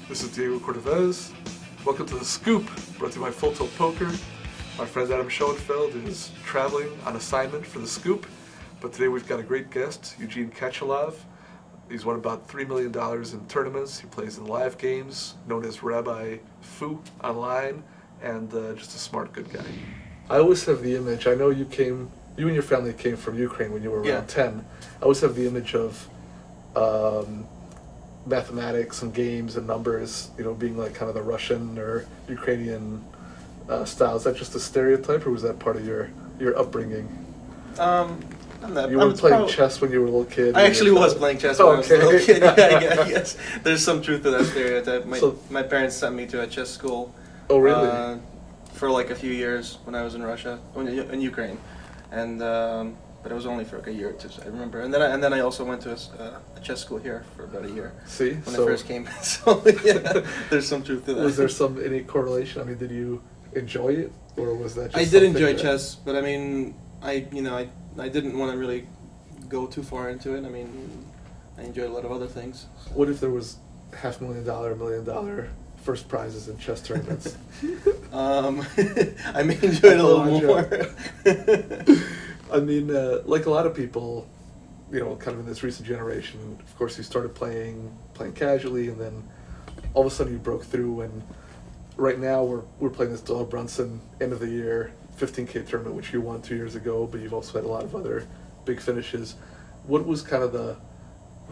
This is Diego Cordovez. Welcome to The Scoop, brought to you by Full Tilt Poker. My friend Adam Schoenfeld is traveling on assignment for The Scoop, but today we've got a great guest, Eugene Katchalov. He's won about $3 million in tournaments. He plays in live games, known as Rabbi Fu online, and just a smart, good guy. I always have the image, I know you and your family came from Ukraine when you were around 10. I always have the image of mathematics and games and numbers, being like kind of the Russian or Ukrainian style. Is that just a stereotype, or was that part of your upbringing? You were playing chess when you were a little kid? I actually was playing chess when I was a little kid. Yeah, yes. There's some truth to that stereotype. My parents sent me to a chess school. Oh, really? For like a few years when I was in Russia, in Ukraine, and but it was only for like a year or two, so I remember. And then I also went to a chess school here for about a year. See, when I first came. So yeah, there's some truth to that. Was there any correlation? I mean, did you enjoy it, or was that just I did enjoy chess, but I mean, I didn't want to really go too far into it. I mean, I enjoyed a lot of other things. What if there was $500,000, $1 million first prizes in chess tournaments? I may enjoy it a little more. I mean, like a lot of people, kind of in this recent generation, of course, you started playing casually, and then all of a sudden you broke through. And right now we're playing this Dollar Brunson end of the year 15K tournament, which you won 2 years ago, but you've also had a lot of other big finishes. What was kind of the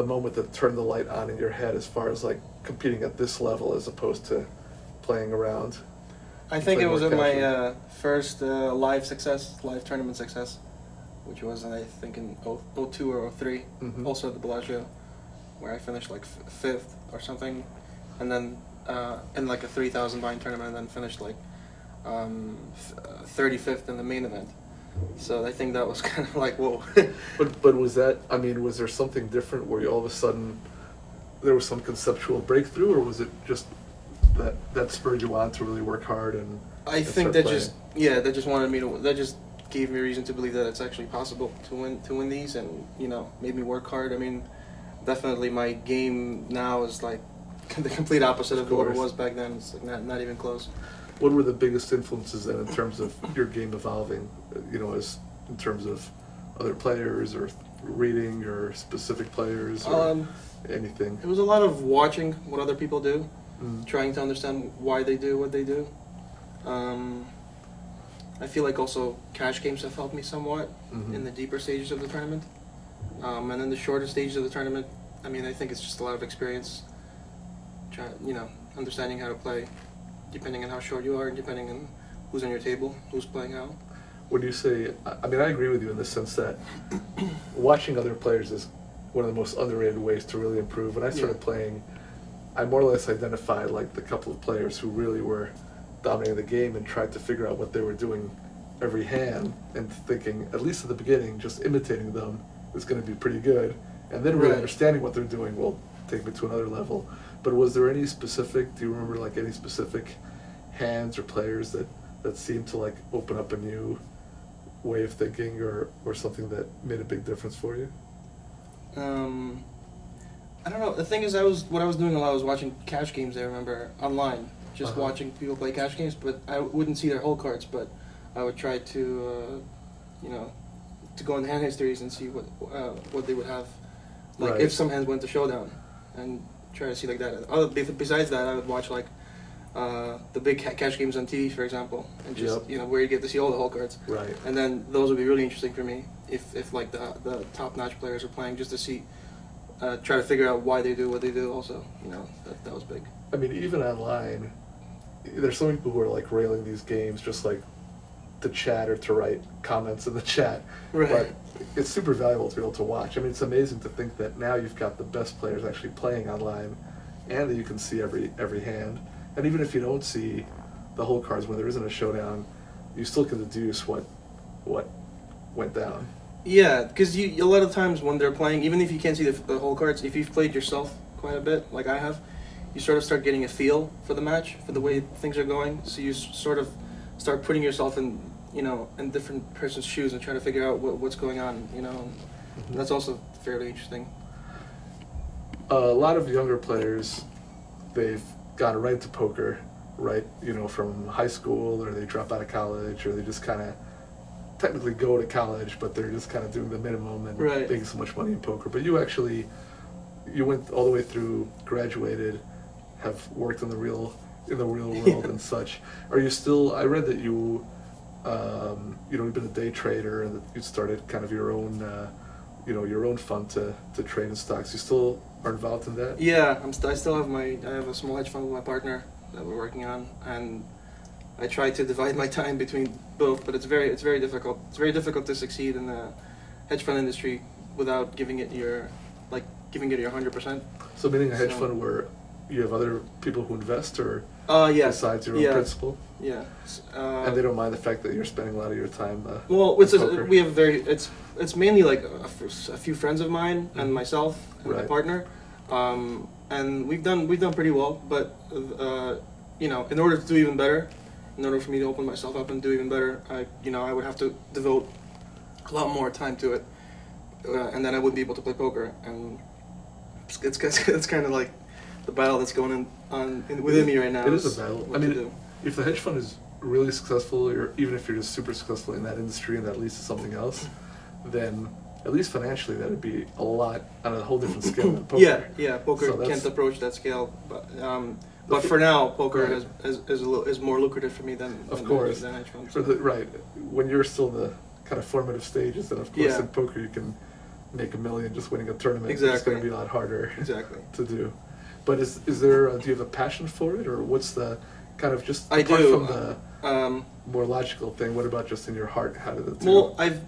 moment that turned the light on in your head as far as like competing at this level as opposed to playing around? I think it was in my first live tournament success, which was I think in 02 or 03, also at the Bellagio, where I finished like 5th or something, and then in like a 3,000 bind tournament, and then finished like 35th in the main event. So I think that was kind of like, whoa. But was that, I mean, was there something different where you all of a sudden there was some conceptual breakthrough, or was it just that spurred you on to really work hard and I think that that just gave me reason to believe that it's actually possible to win these, and made me work hard. I mean, definitely my game now is like the complete opposite of what it was back then. It's like not even close. What were the biggest influences then in terms of your game evolving, as in terms of other players or reading or specific players or anything? It was a lot of watching what other people do, trying to understand why they do what they do. I feel like also cash games have helped me somewhat in the deeper stages of the tournament. And in the shorter stages of the tournament, I mean, I think it's just a lot of experience, understanding how to play, depending on how short you are, and depending on who's on your table, who's playing how. When you say, I mean, I agree with you in the sense that watching other players is one of the most underrated ways to really improve. When I started playing, I more or less identified like the couple of players who really were dominating the game and tried to figure out what they were doing every hand, and thinking, at least at the beginning, just imitating them is going to be pretty good. And then really understanding what they're doing will take me to another level. But was there any specific, do you remember like any specific hands or players that seemed to like open up a new way of thinking or something that made a big difference for you? I don't know. The thing is, what I was doing a lot was watching cash games, I remember, online. Just watching people play cash games, but I wouldn't see their whole cards, but I would try to, to go in hand histories and see what they would have, like if some hands went to showdown, and try to see like that. Besides that, I would watch like the big cash games on TV, for example, and just where you get to see all the whole cards. Right. And then those would be really interesting for me if like the top-notch players are playing, just to see, try to figure out why they do what they do. Also, that was big. I mean, even online, there's some people who are like railing these games just like to chat or to write comments in the chat. Right. But it's super valuable to be able to watch. I mean, it's amazing to think that now you've got the best players actually playing online, and that you can see every hand. And even if you don't see the whole cards when there isn't a showdown, you still can deduce what went down. Yeah, because a lot of times when they're playing, even if you can't see the whole cards, if you've played yourself quite a bit, like I have, you sort of start getting a feel for the match, for the way things are going. So you sort of start putting yourself in different person's shoes and trying to figure out what's going on. And that's also fairly interesting. A lot of younger players, they've gone right to poker, right, from high school, or they drop out of college, or they just kind of technically go to college, but they're just kind of doing the minimum and making so much money in poker. But you went all the way through, graduated, have worked in the real world and such. Are you still? I read that you've been a day trader and that you started kind of your own, your own fund to trade in stocks. You still are involved in that? Yeah, I still have I have a small hedge fund with my partner that we're working on, and I try to divide my time between both, but it's very difficult. It's very difficult to succeed in the hedge fund industry without giving it your 100%. So meaning a hedge fund where you have other people who invest, or besides your own principal? Yeah. And they don't mind the fact that you're spending a lot of your time. We have it's mainly like a few friends of mine and myself and my partner, and we've done pretty well. But in order to do even better, in order for me to open myself up and do even better, I would have to devote a lot more time to it, and then I wouldn't be able to play poker. And it's kind of like the battle that's going on within me right now. It is a battle. I mean, if the hedge fund is really successful, or even if you're just super successful in that industry and that leads to something else, then at least financially that would be a lot on a whole different scale than poker. Yeah. Poker can't approach that scale, but for now, poker is more lucrative for me than hedge funds. When you're still in the kind of formative stages, then of course in poker you can make $1 million just winning a tournament. Exactly. It's going to be a lot harder to do. But do you have a passion for it, or what's the kind of just apart from the more logical thing? What about just in your heart? How did it? Well, I've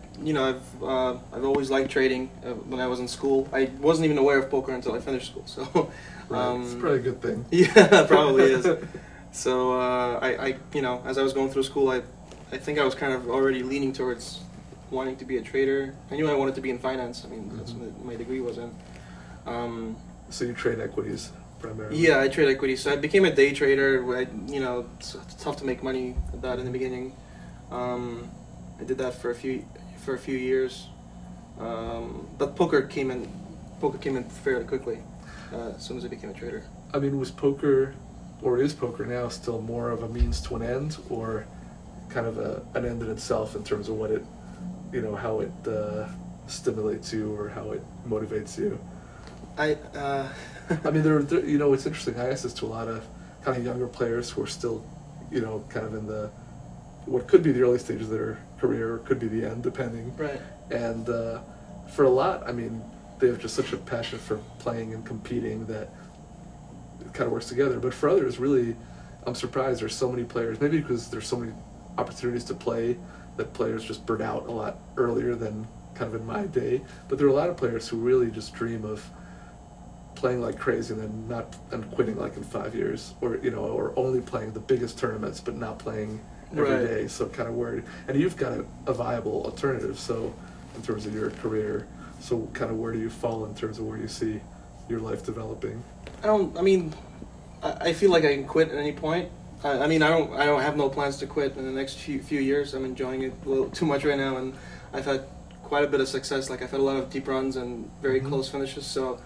always liked trading. When I was in school, I wasn't even aware of poker until I finished school. So it's probably a good thing. Yeah, probably is. So as I was going through school, I think I was kind of already leaning towards wanting to be a trader. I knew I wanted to be in finance. I mean, that's what my degree was in. So you trade equities primarily? Yeah, I trade equities. So I became a day trader. It's tough to make money at that in the beginning. I did that for a few years, but poker came in fairly quickly as soon as I became a trader. I mean, was poker, or is poker now, still more of a means to an end, or kind of an end in itself in terms of what it, how it stimulates you or how it motivates you? I mean, it's interesting. I asked this to a lot of kind of younger players who are still, kind of in what could be the early stages of their career, or could be the end, depending. Right. And for a lot, I mean, they have just such a passion for playing and competing that it kind of works together. But for others, really, I'm surprised there's so many players, maybe because there's so many opportunities to play, that players just burn out a lot earlier than kind of in my day. But there are a lot of players who really just dream of playing like crazy and then quitting like in 5 years, or only playing the biggest tournaments but not playing every day. So kind of worried. And you've got a viable alternative. So in terms of your career, so kind of where do you fall in terms of where you see your life developing? I feel like I can quit at any point. I don't have no plans to quit in the next few years. I'm enjoying it a little too much right now, and I've had quite a bit of success. Like I've had a lot of deep runs and very close finishes. So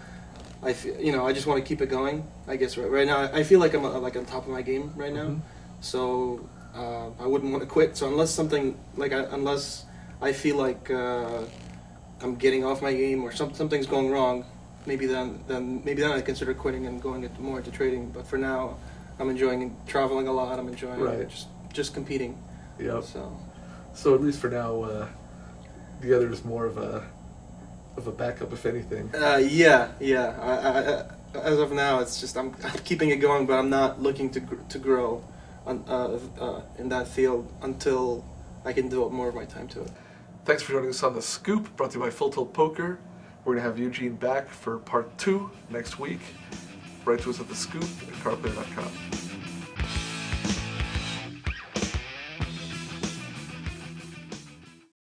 I just want to keep it going. I guess right now I feel like I'm on top of my game right now. So I wouldn't want to quit. So unless I feel like I'm getting off my game or something's going wrong, maybe then I consider quitting and going more into trading. But for now, I'm enjoying traveling a lot. I'm enjoying just competing. Yep. So at least for now, the other is more of a backup, if anything. Yeah. As of now, it's just I'm keeping it going, but I'm not looking to grow in that field until I can devote more of my time to it. Thanks for joining us on The Scoop, brought to you by Full Tilt Poker. We're going to have Eugene back for part 2 next week. Write to us at thescoop@cardplayer.com.